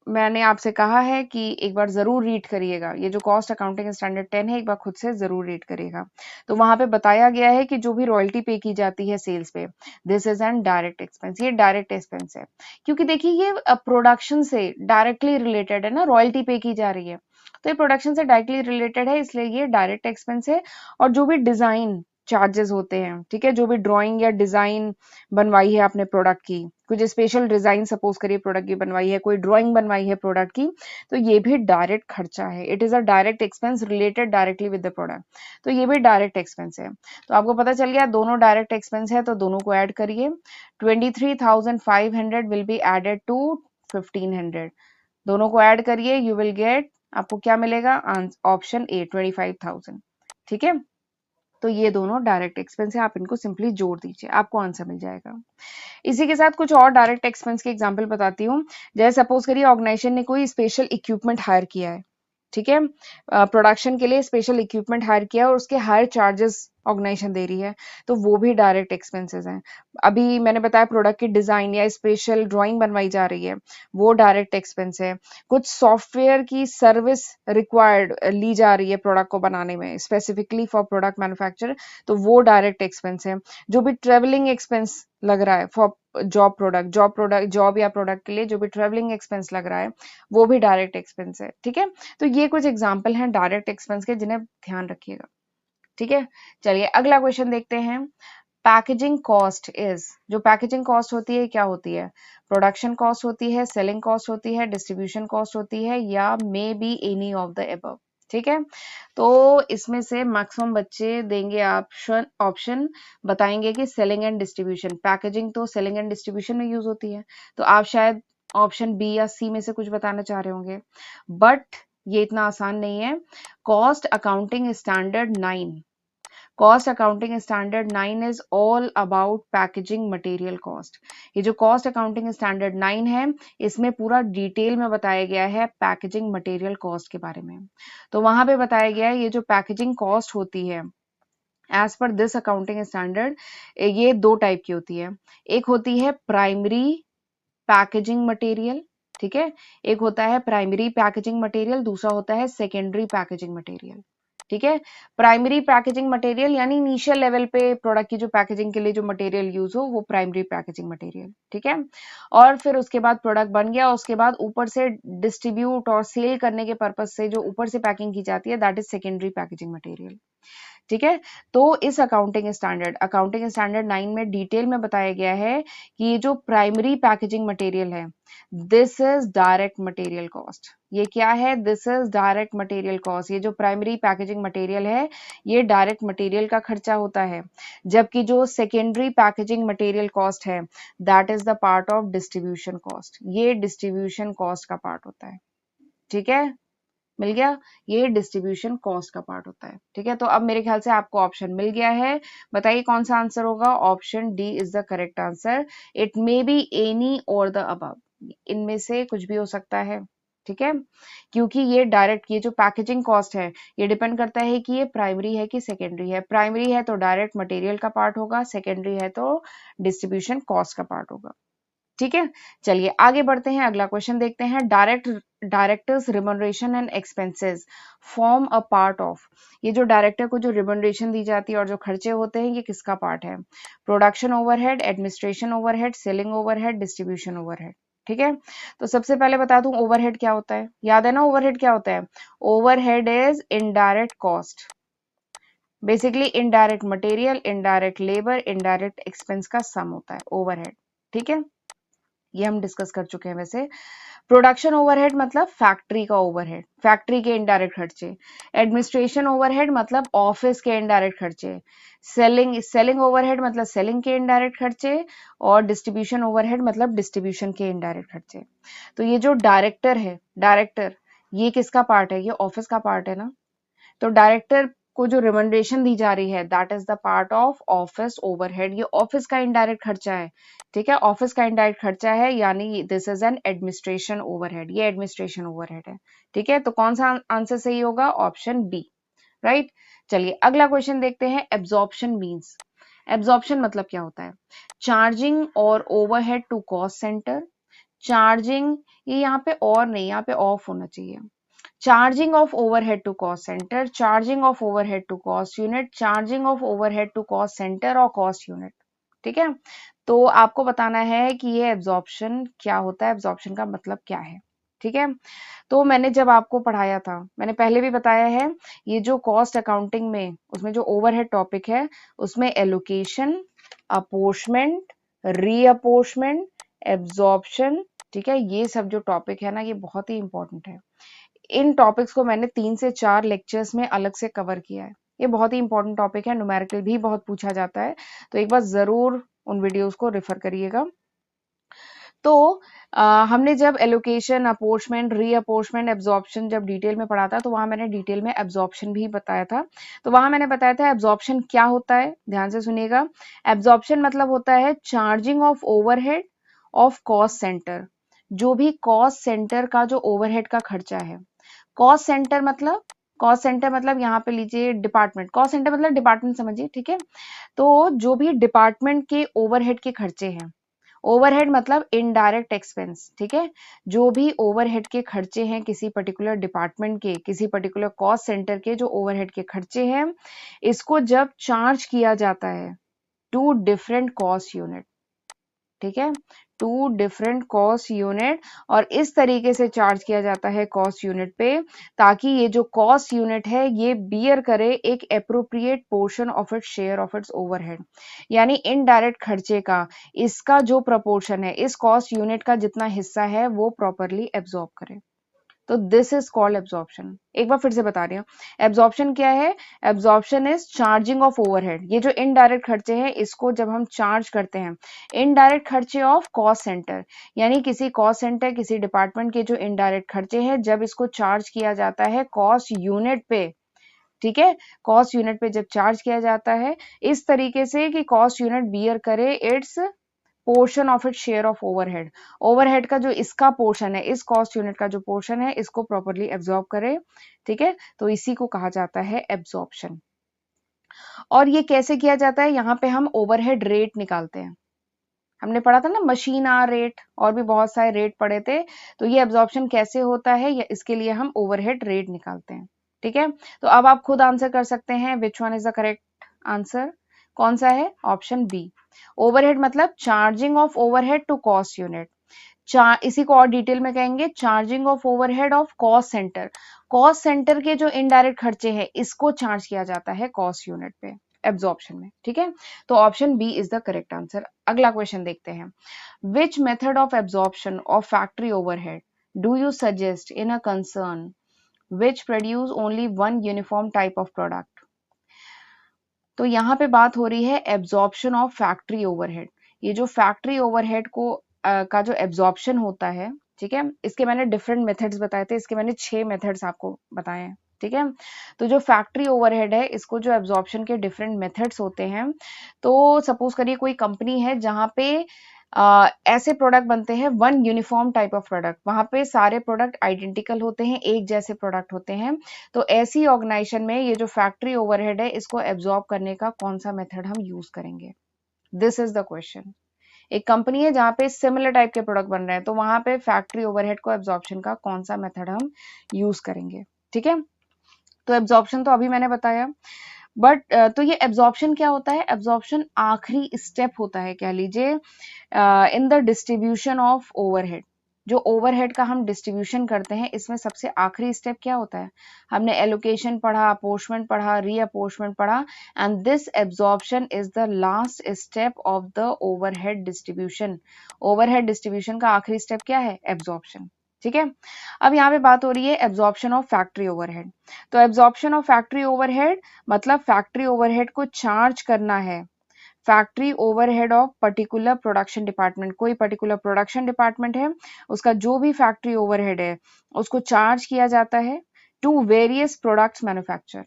मैंने आपसे कहा है कि एक बार जरूर रीड करिएगा, ये जो कॉस्ट अकाउंटिंग स्टैंडर्ड 10 है एक बार खुद से जरूर रीड करिएगा। तो वहां पे बताया गया है कि जो भी रॉयल्टी पे की जाती है सेल्स पे, this is N direct expense, ये डायरेक्ट एक्सपेंस है, क्योंकि देखिए ये प्रोडक्शन से डायरेक्टली रिलेटेड है ना, रॉयल्टी पे की जा रही है तो ये प्रोडक्शन से डायरेक्टली रिलेटेड है, इसलिए ये डायरेक्ट एक्सपेंस है। और जो भी डिजाइन चार्जेस होते हैं, ठीक है, जो भी ड्राइंग या डिजाइन बनवाई है आपने प्रोडक्ट की, कुछ स्पेशल डिजाइन सपोज करिए प्रोडक्ट की बनवाई है, कोई ड्राइंग बनवाई है प्रोडक्ट की, तो ये भी डायरेक्ट खर्चा है, it is a direct expense related directly with the product, तो ये भी डायरेक्ट एक्सपेंस है। तो आपको पता चल गया दोनों डायरेक्ट एक्सपेंस है, तो दोनों को ऐड करिए, 23,500 विल बी एडेड टू 1500, दोनों को ऐड करिए, यू विल गेट, आपको क्या मिलेगा, ऑप्शन ए 25,000। ठीक है, तो ये दोनों डायरेक्ट एक्सपेंस है, आप इनको सिंपली जोड़ दीजिए, आपको आंसर मिल जाएगा। इसी के साथ कुछ और डायरेक्ट एक्सपेंस के एग्जांपल बताती हूँ। जैसे सपोज करिए ऑर्गेनाइजेशन ने कोई स्पेशल इक्विपमेंट हायर किया है, ठीक है, प्रोडक्शन के लिए स्पेशल इक्विपमेंट हायर किया और उसके हायर चार्जेस ऑर्गेनाइजेशन दे रही है, तो वो भी डायरेक्ट एक्सपेंसेस हैं। अभी मैंने बताया प्रोडक्ट की डिजाइन या स्पेशल ड्राइंग बनवाई जा रही है, वो डायरेक्ट एक्सपेंस है। कुछ सॉफ्टवेयर की सर्विस रिक्वायर्ड ली जा रही है प्रोडक्ट को बनाने में, स्पेसिफिकली फॉर प्रोडक्ट मैन्युफैक्चर, तो वो डायरेक्ट एक्सपेंस है। जो भी ट्रेवलिंग एक्सपेंस लग रहा है फॉर जॉब या प्रोडक्ट के लिए जो भी ट्रेवलिंग एक्सपेंस लग रहा है, वो भी डायरेक्ट एक्सपेंस है, ठीक है। तो ये कुछ एग्जाम्पल हैं डायरेक्ट एक्सपेंस के, जिन्हें ध्यान रखिएगा, ठीक है। चलिए अगला क्वेश्चन देखते हैं। पैकेजिंग कॉस्ट इज, जो पैकेजिंग कॉस्ट होती है क्या होती है? प्रोडक्शन कॉस्ट होती है, सेलिंग कॉस्ट होती है, डिस्ट्रीब्यूशन कॉस्ट होती है, या may be any of the above, ठीक है। तो इसमें से मैक्सिमम बच्चे देंगे ऑप्शन ऑप्शन बताएंगे कि सेलिंग एंड डिस्ट्रीब्यूशन। पैकेजिंग तो सेलिंग एंड डिस्ट्रीब्यूशन में यूज होती है, तो आप शायद ऑप्शन बी या सी में से कुछ बताना चाह रहे होंगे, बट ये इतना आसान नहीं है। Cost accounting standard 9, cost accounting standard 9 is all about packaging material cost. ये जो कॉस्ट अकाउंटिंग स्टैंडर्ड 9 है, इसमें पूरा डिटेल में बताया गया है पैकेजिंग मटेरियल कॉस्ट के बारे में। तो वहां पे बताया गया है ये जो पैकेजिंग कॉस्ट होती है as per this accounting standard, ये दो टाइप की होती है। एक होती है प्राइमरी पैकेजिंग मटेरियल, ठीक है, एक होता है प्राइमरी पैकेजिंग मटेरियल, दूसरा होता है सेकेंडरी पैकेजिंग मटेरियल, ठीक है। प्राइमरी पैकेजिंग मटेरियल यानी इनिशियल लेवल पे प्रोडक्ट की जो पैकेजिंग के लिए जो मटेरियल यूज हो, वो प्राइमरी पैकेजिंग मटेरियल, ठीक है। और फिर उसके बाद प्रोडक्ट बन गया, उसके बाद ऊपर से डिस्ट्रीब्यूट और सेल करने के पर्पज से जो ऊपर से पैकिंग की जाती है, that is secondary packaging material, ठीक है। तो इस अकाउंटिंग स्टैंडर्ड 9 में डिटेल में बताया गया है कि ये जो प्राइमरी पैकेजिंग मटेरियल है, this is direct material cost. ये क्या है? This is direct material cost. ये जो प्राइमरी पैकेजिंग मटेरियल है, ये डायरेक्ट मटेरियल का खर्चा होता है, जबकि जो सेकेंडरी पैकेजिंग मटेरियल कॉस्ट है, that is the part of distribution cost. ये डिस्ट्रीब्यूशन कॉस्ट का पार्ट होता है, ठीक है, मिल गया। ये डिस्ट्रीब्यूशन कॉस्ट का पार्ट होता है, ठीक है। तो अब मेरे ख्याल से आपको ऑप्शन मिल गया है, बताइए कौन सा आंसर होगा। Option D is the correct answer. It may be any और द अबव, इनमें से कुछ भी हो सकता है, ठीक है, क्योंकि ये डायरेक्ट, ये जो पैकेजिंग कॉस्ट है, ये डिपेंड करता है कि ये प्राइमरी है कि सेकेंडरी है। प्राइमरी है तो डायरेक्ट मटेरियल का पार्ट होगा, सेकेंडरी है तो डिस्ट्रीब्यूशन कॉस्ट का पार्ट होगा, ठीक है। चलिए आगे बढ़ते हैं, अगला क्वेश्चन देखते हैं। Directors remuneration and expenses form a part of, ये जो डायरेक्टर को जो रिम्यूनरेशन दी जाती है और जो खर्चे होते हैं, ये किसका पार्ट है? Production overhead, administration overhead, selling overhead, distribution overhead, ठीक है। तो सबसे पहले बता दूं ओवरहेड क्या होता है, याद है ना ओवरहेड क्या होता है? Overhead is indirect cost, basically indirect material, indirect labour, indirect expense का सम होता है ओवरहेड, ठीक है। ये हम डिस्कस कर चुके हैं वैसे। प्रोडक्शन ओवरहेड मतलब फैक्ट्री का ओवरहेड, फैक्ट्री के इनडायरेक्ट खर्चे। एडमिनिस्ट्रेशन ओवरहेड मतलब ऑफिस के इनडायरेक्ट खर्चे। सेलिंग ओवरहेड मतलब सेलिंग के इनडायरेक्ट खर्चे। और डिस्ट्रीब्यूशन ओवरहेड मतलब डिस्ट्रीब्यूशन के इनडायरेक्ट खर्चे। तो ये जो डायरेक्टर है, डायरेक्टर, ये किसका पार्ट है? ये ऑफिस का पार्ट है ना। तो डायरेक्टर को जो रिमंडरेशन दी जा रही है, that is the part of office overhead. ये ऑफिस का इनडायरेक्ट खर्चा है, ठीक है, ऑफिस का इनडायरेक्ट खर्चा है, यानी this is an administration overhead, ये एडमिनिस्ट्रेशन ओवरहेड है, ठीक है। तो कौन सा आंसर सही होगा? Option B, right. चलिए अगला क्वेश्चन देखते हैं। एब्जॉर्प्शन मींस, एब्जॉर्प्शन मतलब क्या होता है? चार्जिंग और overhead to cost centre. Charging, ये यहाँ पे और नहीं, यहाँ पे ऑफ होना चाहिए। Charging of overhead to cost centre, charging of overhead to cost unit, charging of overhead to cost centre और कॉस्ट यूनिट, ठीक है। तो आपको बताना है कि ये एब्जॉर्प्शन क्या होता है, एब्जॉर्प्शन का मतलब क्या है, ठीक है। तो मैंने जब आपको पढ़ाया था, मैंने पहले भी बताया है, ये जो कॉस्ट अकाउंटिंग में, उसमें जो ओवरहेड टॉपिक है, उसमें एलोकेशन, अपोर्शमेंट, रीअपोर्शमेंट, एब्जॉर्प्शन, ठीक है, ये सब जो टॉपिक है ना, ये बहुत ही इंपॉर्टेंट है। इन टॉपिक्स को मैंने 3 से 4 लेक्चर्स में अलग से कवर किया है। ये बहुत ही इंपॉर्टेंट टॉपिक है, न्यूमेरिकल भी बहुत पूछा जाता है, तो एक बार जरूर उन वीडियोस को रेफर करिएगा। तो हमने जब एलोकेशन, अपोर्चमेंट, रीअपोर्चमेंट, एब्जॉर्प्शन जब डिटेल में पढ़ा था तो वहां मैंने डिटेल में एब्जॉर्प्शन भी बताया था। तो वहां मैंने बताया था एब्जॉर्प्शन क्या होता है, ध्यान से सुनिएगा। एब्जॉर्प्शन मतलब होता है charging of overhead of cost centre. जो भी कॉस्ट सेंटर का जो ओवरहेड का खर्चा है, कॉस्ट सेंटर मतलब यहाँ पे लीजिए डिपार्टमेंट, कॉस्ट सेंटर मतलब डिपार्टमेंट समझिए, ठीक है। तो जो भी डिपार्टमेंट के ओवरहेड के खर्चे हैं, ओवरहेड मतलब इनडायरेक्ट एक्सपेंस, ठीक है। जो भी ओवरहेड के खर्चे हैं किसी पर्टिकुलर डिपार्टमेंट के, किसी पर्टिकुलर कॉस्ट सेंटर के जो ओवरहेड के खर्चे हैं, इसको जब चार्ज किया जाता है टू डिफरेंट कॉस्ट यूनिट, ठीक है, टू डिफरेंट कॉस्ट यूनिट, और इस तरीके से चार्ज किया जाता है कॉस्ट यूनिट पे ताकि ये जो कॉस्ट यूनिट है ये बियर करे एक appropriate portion of its share of its overhead, यानी इनडायरेक्ट खर्चे का इसका जो प्रपोर्शन है, इस कॉस्ट यूनिट का जितना हिस्सा है वो प्रॉपरली एब्जॉर्ब करे। तो दिस इज कॉल्ड एब्जॉर्प्शन। एक बार फिर से बता रही हूँ, एब्जॉर्प्शन क्या है? Absorption is charging of overhead. ये जो इनडायरेक्ट खर्चे हैं इसको जब हम चार्ज करते हैं, इनडायरेक्ट खर्चे ऑफ कॉस्ट सेंटर, यानी किसी कॉस्ट सेंटर, किसी डिपार्टमेंट के जो इनडायरेक्ट खर्चे हैं जब इसको चार्ज किया जाता है कॉस्ट यूनिट पे, ठीक है, कॉस्ट यूनिट पे जब चार्ज किया जाता है इस तरीके से कि कॉस्ट यूनिट बियर करे it's portion of it share of overhead, overhead का जो इसका पोर्शन है, इस कॉस्ट यूनिट का जो पोर्शन है इसको प्रॉपर्ली एब्जॉर्ब करे, ठीक है। तो इसी को कहा जाता है एब्जॉर्प्शन। और ये कैसे किया जाता है? यहाँ पे हम ओवरहेड रेट निकालते हैं। हमने पढ़ा था ना मशीन आर रेट, और भी बहुत सारे रेट पढ़े थे। तो ये एब्जॉर्प्शन कैसे होता है, इसके लिए हम ओवरहेड रेट निकालते हैं, ठीक है। तो अब आप खुद आंसर कर सकते हैं which one is the correct answer. कौन सा है? Option B. ओवरहेड मतलब charging of overhead to cost unit. इसी को और डिटेल में कहेंगे, charging of overhead of cost centre. Cost centre के जो इनडायरेक्ट खर्चे हैं इसको चार्ज किया जाता है कॉस्ट यूनिट पे, एब्जॉर्प्शन में, ठीक है। तो option B is the correct answer. अगला क्वेश्चन देखते हैं। Which method of absorption of factory overhead do you suggest in a concern which produce only one uniform type of product? तो यहाँ पे बात हो रही है एब्जॉर्प्शन ऑफ फैक्ट्री ओवरहेड। ये जो फैक्ट्री ओवरहेड को का जो एब्जॉर्प्शन होता है, ठीक है, इसके मैंने डिफरेंट मेथड्स बताए थे, इसके मैंने 6 मेथड्स आपको बताए हैं, ठीक है। तो जो फैक्ट्री ओवरहेड है इसको जो एब्जॉर्प्शन के डिफरेंट मेथड्स होते हैं, तो सपोज करिए कोई कंपनी है जहाँ पे ऐसे प्रोडक्ट बनते हैं, one uniform type of product, वहां पे सारे प्रोडक्ट आइडेंटिकल होते हैं, एक जैसे प्रोडक्ट होते हैं। तो ऐसी ऑर्गेनाइजेशन में ये जो फैक्ट्री ओवरहेड है इसको एब्जॉर्ब करने का कौन सा मेथड हम यूज करेंगे? This is the question. एक कंपनी है जहां पे सिमिलर टाइप के प्रोडक्ट बन रहे हैं, तो वहां पे फैक्ट्री ओवरहेड को एब्जॉर्प्शन का कौन सा मेथड हम यूज करेंगे, ठीक है। तो एब्जॉर्प्शन तो अभी मैंने बताया, बट तो ये एब्जॉर्प्शन क्या होता है? एब्जॉर्प्शन आखिरी स्टेप होता है, कह लीजिए, in the distribution of overhead. जो ओवरहेड का हम डिस्ट्रीब्यूशन करते हैं इसमें सबसे आखिरी स्टेप क्या होता है? हमने एलोकेशन पढ़ा, अपोर्चमेंट पढ़ा, रीअपोर्चमेंट पढ़ा, and this absorption is the last step of the overhead distribution. Overhead distribution का आखिरी स्टेप क्या है? एब्जॉर्प्शन, ठीक है। अब यहाँ पे बात हो रही है एब्जॉर्प्शन ऑफ फैक्ट्री ओवरहेड। तो एब्जॉर्प्शन ऑफ फैक्ट्री ओवरहेड मतलब फैक्ट्री ओवरहेड को चार्ज करना है, factory overhead of particular production department. कोई पर्टिकुलर प्रोडक्शन डिपार्टमेंट है, उसका जो भी फैक्ट्री ओवरहेड है उसको चार्ज किया जाता है टू वेरियस प्रोडक्ट्स मैन्युफैक्चर,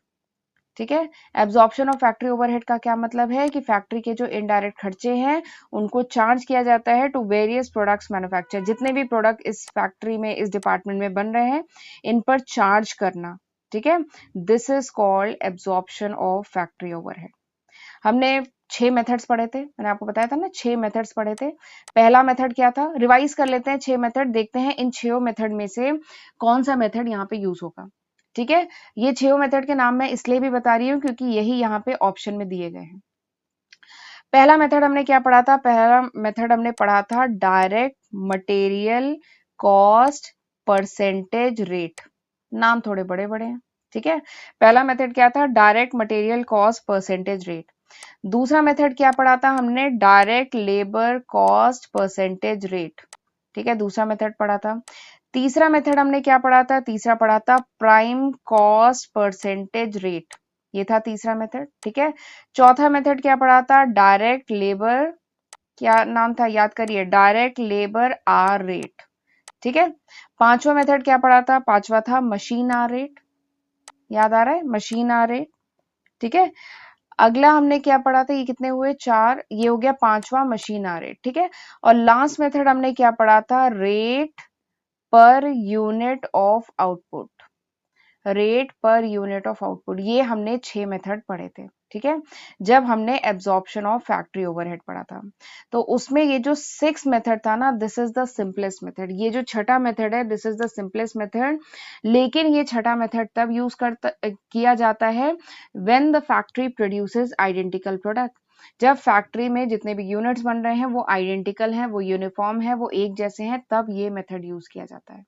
ठीक है। एब्जॉर्प्शन ऑफ फैक्ट्री ओवरहेड का क्या मतलब है कि फैक्ट्री के जो इनडायरेक्ट खर्चे हैं उनको चार्ज किया जाता है टू वेरियस प्रोडक्ट्स मैन्युफैक्चर। जितने भी प्रोडक्ट इस फैक्ट्री में, इस डिपार्टमेंट में बन रहे हैं, इन पर चार्ज करना, ठीक है। This is called absorption of factory overhead. हमने 6 मेथड्स पढ़े थे, मैंने आपको बताया था ना, 6 मेथड्स पढ़े थे। पहला मेथड क्या था? रिवाइज कर लेते हैं 6 मेथड, देखते हैं इन 6 मेथड में से कौन सा मेथड यहाँ पे यूज होगा, ठीक है। ये 6 मेथड के नाम मैं इसलिए भी बता रही हूँ क्योंकि यही यहाँ पे ऑप्शन में दिए गए हैं। पहला मेथड हमने क्या पढ़ा था? पहला मेथड हमने पढ़ा था direct material cost percentage rate. नाम थोड़े बड़े बड़े हैं, ठीक है। पहला मेथड क्या था? Direct material cost percentage rate. दूसरा मेथड क्या पढ़ा था हमने? Direct labour cost percentage rate, ठीक है, दूसरा मेथड पढ़ा था। तीसरा मेथड हमने क्या पढ़ा था? तीसरा पढ़ा था प्राइम कॉस्ट परसेंटेज रेट, ये था तीसरा मेथड, ठीक है। चौथा मेथड क्या पढ़ा था? डायरेक्ट लेबर क्या नाम था, याद करिए, डायरेक्ट लेबर आर रेट। ठीक है, पांचवा मेथड क्या पढ़ा था, पांचवा था मशीन आर रेट, याद आ रहा है, मशीन आर रेट। ठीक है, अगला हमने क्या पढ़ा था, ये कितने हुए, चार, ये हो गया पांचवा मशीन आर रेट। ठीक है, और लास्ट मेथड हमने क्या पढ़ा था, rate per unit of output, rate per unit of output, ये हमने 6 मेथड पढ़े थे। ठीक है, जब हमने एब्जॉर्प्शन ऑफ फैक्ट्री ओवरहेड पढ़ा था, तो उसमें ये जो 6 मेथड था ना, this is the simplest method. ये जो छठा मेथड है, this is the simplest method. लेकिन ये छठा मेथड तब यूज किया जाता है when the factory produces identical product, जब फैक्ट्री में जितने भी यूनिट्स बन रहे हैं वो आइडेंटिकल हैं, वो यूनिफॉर्म है, वो एक जैसे हैं, तब ये मेथड यूज किया जाता है।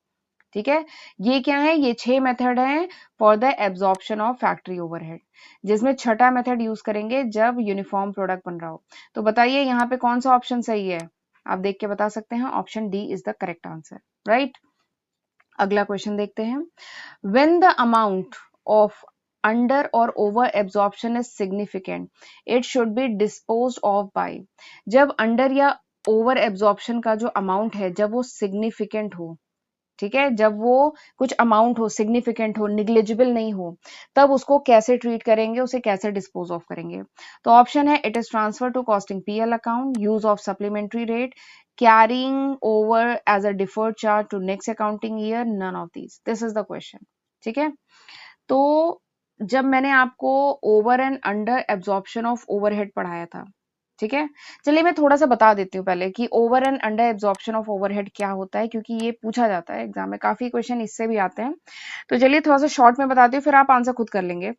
ठीक है, ये क्या है, ये 6 मेथड हैं for the absorption of factory overhead, जिसमें छठा मेथड यूज करेंगे जब यूनिफॉर्म प्रोडक्ट बन रहा हो। तो बताइए यहाँ पे कौन सा ऑप्शन सही है, आप देख के बता सकते हैं, option D is the correct answer, right. अगला क्वेश्चन देखते हैं, when the amount of under और over absorption is significant it should be disposed of by, जब अंडर या ओवर एब्जॉर्प्शन का जो अमाउंट है जब वो सिग्निफिकेंट हो, ठीक है, जब वो कुछ अमाउंट हो, सिग्निफिकेंट हो, निग्लिजिबल नहीं हो, तब उसको कैसे ट्रीट करेंगे, उसे कैसे डिस्पोज ऑफ करेंगे। तो ऑप्शन है, it is transfer to costing PL account, use of supplementary rate, carrying over as a deferred charge to next accounting year, none of these, this is the question. ठीक है, तो जब मैंने आपको over and under absorption of overhead पढ़ाया था, ठीक है, चलिए मैं थोड़ा सा बता देती हूँ पहले कि over and under absorption of overhead क्या होता है, क्योंकि ये पूछा जाता है एग्जाम में, काफी क्वेश्चन इससे भी आते हैं। तो चलिए थोड़ा सा शॉर्ट में बताती हूँ, फिर आप आंसर खुद कर लेंगे।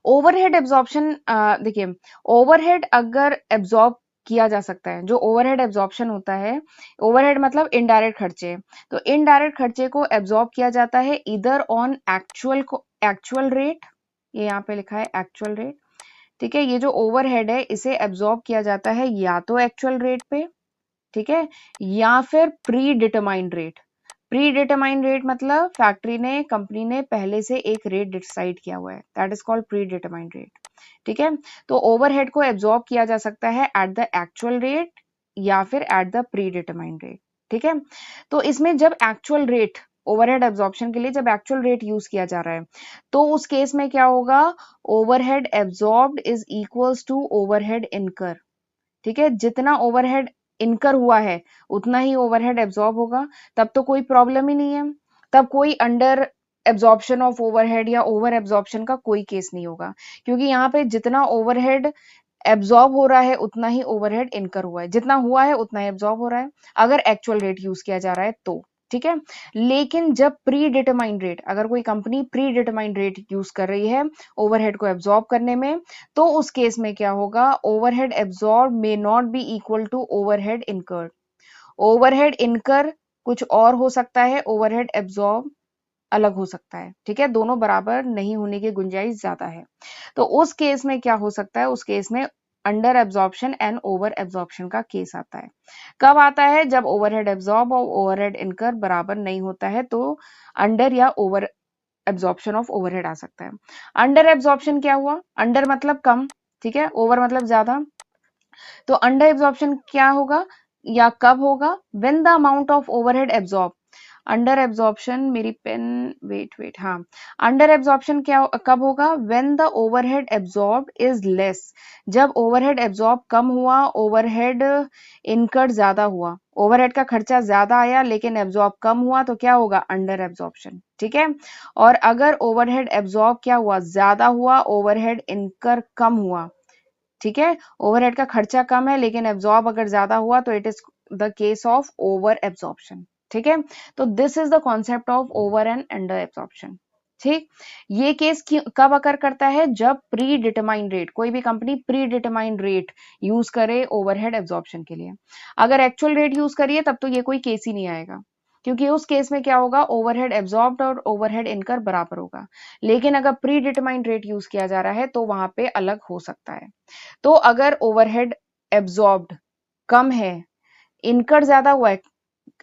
ओवरहेड एब्जॉर्प्शन, देखिए, ओवरहेड अगर एब्जॉर्ब किया जा सकता है, जो ओवरहेड एब्जॉर्प्शन होता है, ओवरहेड मतलब इनडायरेक्ट खर्चे, तो इनडायरेक्ट खर्चे को एब्जॉर्ब किया जाता है इधर ऑन एक्चुअल रेट, ये यहाँ पे लिखा है एक्चुअल रेट। ठीक है, ये जो ओवरहेड है इसे एब्जॉर्ब किया जाता है या तो एक्चुअल रेट पे, ठीक है, या फिर pre determined rate. Pre determined rate मतलब फैक्ट्री ने, कंपनी ने पहले से एक रेट डिसाइड किया हुआ है, that is called pre determined rate. ठीक है, तो ओवरहेड को एब्जॉर्ब किया जा सकता है एट द एक्चुअल रेट या फिर at the pre determined rate. ठीक है, तो इसमें जब एक्चुअल रेट, ओवरहेड एब्जॉर्प्शन के लिए जब एक्चुअल रेट यूज किया जा रहा है, तो उस केस में क्या होगा, overhead absorbed is equals to overhead incur. ठीक है, जितना ओवरहेड इनकर हुआ है उतना ही ओवरहेड एब्जॉर्ब होगा, तब तो कोई प्रॉब्लम ही नहीं है, तब कोई अंडर एब्जॉर्प्शन ऑफ ओवरहेड या ओवर एब्जॉर्प्शन का कोई केस नहीं होगा, क्योंकि यहाँ पे जितना ओवरहेड एब्जॉर्ब हो रहा है उतना ही ओवरहेड इनकर हुआ है, जितना हुआ है उतना ही एब्जॉर्ब हो रहा है, अगर एक्चुअल रेट यूज किया जा रहा है तो। ठीक है, लेकिन जब प्री डिटरमाइंड रेट, अगर कोई company pre determined rate use कर रही है ओवरहेड को एब्जॉर्ब करने में, तो उस केस में क्या होगा, overhead absorb may not be equal to overhead incurred. Overhead incur कुछ और हो सकता है, ओवरहेड एब्जॉर्ब अलग हो सकता है। ठीक है, दोनों बराबर नहीं होने की गुंजाइश ज्यादा है। तो उस केस में क्या हो सकता है, उस केस में under absorption and over absorption का केस आता है। कब आता है, जब ओवरहेड एब्जॉर्ब और ओवरहेड इनकर बराबर नहीं होता है, तो अंडर या ओवर एब्जॉर्प्शन ऑफ ओवरहेड आ सकता है। अंडर एब्जॉर्प्शन क्या हुआ, अंडर मतलब कम, ठीक है, ओवर मतलब ज्यादा, तो अंडर एब्जॉर्प्शन क्या होगा या कब होगा, when the amount of overhead absorb, under absorption, मेरी पेन, वेट वेट, हाँ, अंडर एब्जॉर्प्शन क्या कब होगा, when the overhead absorb is less, जब ओवरहेड एब्जॉर्ब कम हुआ, ओवरहेड इनकर्ड ज्यादा हुआ, ओवरहेड का खर्चा ज्यादा आया लेकिन एब्जॉर्ब कम हुआ, तो क्या होगा, अंडर एब्जॉर्प्शन। ठीक है, और अगर ओवरहेड एब्जॉर्ब क्या हुआ, ज्यादा हुआ, ओवरहेड इनकर कम हुआ, ठीक है, ओवरहेड का खर्चा कम है लेकिन एब्जॉर्ब अगर ज्यादा हुआ, तो it is the case of over absorption. ठीक है, तो this is the concept of over and under absorption. ठीक, ये केस कब अकर करता है, जब प्री डिटरमाइंड रेट, कोई भी company pre determined rate use करे ओवरहेड एब्जॉर्प्शन के लिए। अगर एक्चुअल रेट यूज करिए तब तो ये कोई केस ही नहीं आएगा, क्योंकि उस केस में क्या होगा, ओवरहेड एब्जॉर्ब्ड और ओवरहेड इनकर बराबर होगा। लेकिन अगर प्री डिटरमाइंड रेट यूज किया जा रहा है तो वहां पे अलग हो सकता है। तो अगर ओवरहेड एब्जॉर्ब्ड कम है, इनकर ज्यादा हुआ है,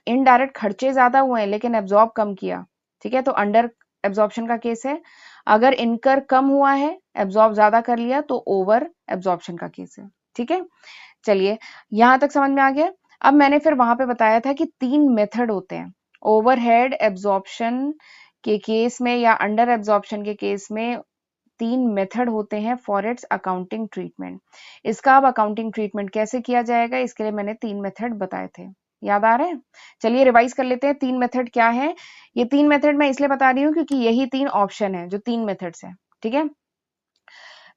इनडायरेक्ट खर्चे ज्यादा हुए हैं लेकिन एब्जॉर्ब कम किया, ठीक है, तो अंडर एब्जॉर्प्शन का केस है। अगर इनकर कम हुआ है, एब्जॉर्ब ज्यादा कर लिया, तो ओवर एब्जॉर्प्शन का केस है। ठीक है, चलिए यहां तक समझ में आ गया। अब मैंने फिर वहां पे बताया था कि 3 मेथड होते हैं ओवरहेड एब्जॉर्प्शन के केस में या अंडर एब्जॉर्प्शन के केस में। 3 मेथड होते हैं फॉर इट्स अकाउंटिंग ट्रीटमेंट। इसका अब अकाउंटिंग ट्रीटमेंट कैसे किया जाएगा, इसके लिए मैंने 3 मेथड बताए थे। याद आ रहे हैं? चलिए रिवाइज कर लेते हैं 3 मेथड क्या है। ये 3 मेथड मैं इसलिए बता रही हूँ क्योंकि यही 3 ऑप्शन है जो 3 मेथड्स है। ठीक है,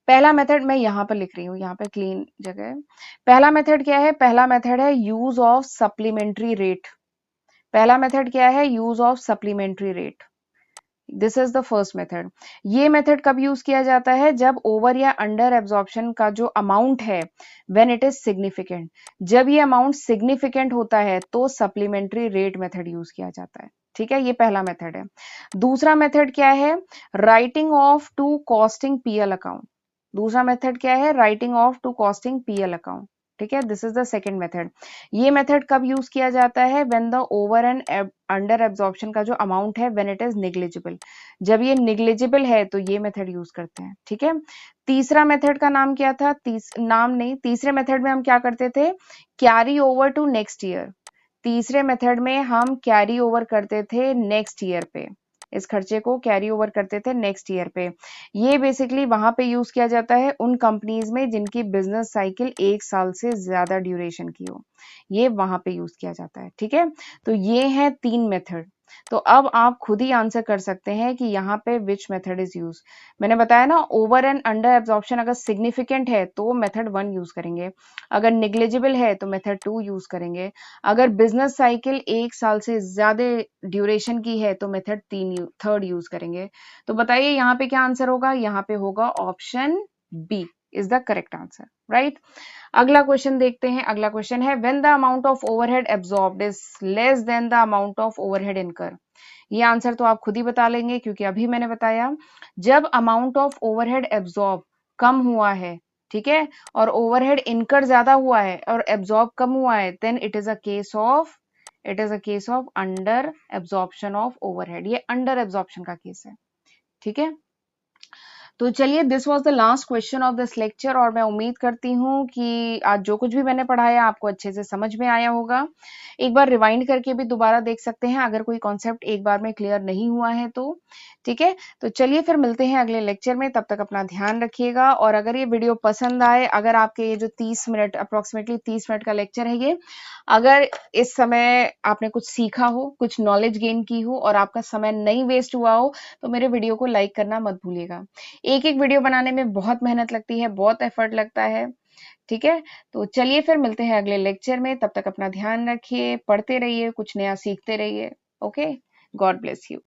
पहला मेथड मैं यहाँ पर लिख रही हूँ, यहाँ पे क्लीन जगह है। पहला मेथड क्या है? पहला मेथड है यूज ऑफ सप्लीमेंट्री रेट। पहला मेथड क्या है? Use of supplementary rate. This is the first method. ये मेथड कब यूज किया जाता है? जब ओवर या अंडर एब्जॉर्प्शन का जो अमाउंट है व्हेन इट इज सिग्निफिकेंट, जब ये अमाउंट सिग्निफिकेंट होता है तो सप्लीमेंट्री रेट मेथड यूज किया जाता है। ठीक है, ये पहला मेथड है। दूसरा मेथड क्या है? Writing off to costing PL account. दूसरा मेथड क्या है? Writing off to costing PL account. ठीक है, this is the second method. ये मेथड कब यूज किया जाता है? When the over and under absorption का जो अमाउंट है व्हेन इट इज नेग्लिजिबल। जब ये नेग्लिजिबल है तो ये मेथड यूज करते हैं। ठीक है, तीसरा मेथड का नाम क्या था? नाम नहीं, तीसरे मेथड में हम क्या करते थे? Carry over to next year. तीसरे मेथड में हम कैरी ओवर करते थे नेक्स्ट ईयर पे, इस खर्चे को कैरी ओवर करते थे नेक्स्ट ईयर पे। ये बेसिकली वहां पे यूज किया जाता है उन कंपनीज में जिनकी बिजनेस साइकिल 1 साल से ज्यादा ड्यूरेशन की हो, ये वहां पे यूज किया जाता है। ठीक है, तो ये है 3 मेथड। तो अब आप खुद ही आंसर कर सकते हैं कि यहाँ पे विच मेथड इज यूज। मैंने बताया ना, ओवर एंड अंडर एब्जॉर्प्शन अगर सिग्निफिकेंट है तो मेथड 1 यूज करेंगे, अगर निग्लिजिबल है तो मेथड 2 यूज करेंगे, अगर बिजनेस साइकिल 1 साल से ज्यादा ड्यूरेशन की है तो मेथड 3 यूज करेंगे। तो बताइए यहाँ पे क्या आंसर होगा? यहाँ पे होगा option B is the correct answer, right. अगला क्वेश्चन देखते हैं। अगला क्वेश्चन है when the amount of overhead absorbed is less than the amount of overhead incur. ये आंसर तो आप खुद ही बता लेंगे क्योंकि अभी मैंने बताया, जब अमाउंट ऑफ ओवरहेड एब्जॉर्ब कम हुआ है, ठीक है, और ओवरहेड इनकर ज्यादा हुआ है और एब्जॉर्ब कम हुआ है, then it is a case of under absorption of overhead. ये अंडर एब्जॉर्प्शन का केस है। ठीक है, तो चलिए this was the last question of this lecture, और मैं उम्मीद करती हूँ कि आज जो कुछ भी मैंने पढ़ाया आपको अच्छे से समझ में आया होगा। एक बार रिवाइंड करके भी दोबारा देख सकते हैं अगर कोई कॉन्सेप्ट एक बार में क्लियर नहीं हुआ है तो। ठीक है, तो चलिए फिर मिलते हैं अगले लेक्चर में, तब तक अपना ध्यान रखिएगा। और अगर ये वीडियो पसंद आए, अगर आपके ये जो 30 मिनट अप्रोक्सीमेटली 30 मिनट का लेक्चर है ये, अगर इस समय आपने कुछ सीखा हो, कुछ नॉलेज गेन की हो और आपका समय नहीं वेस्ट हुआ हो, तो मेरे वीडियो को लाइक करना मत भूलिएगा। एक एक वीडियो बनाने में बहुत मेहनत लगती है, बहुत एफर्ट लगता है। ठीक है, तो चलिए फिर मिलते हैं अगले लेक्चर में, तब तक अपना ध्यान रखिए, पढ़ते रहिए, कुछ नया सीखते रहिए। Okay, God bless you.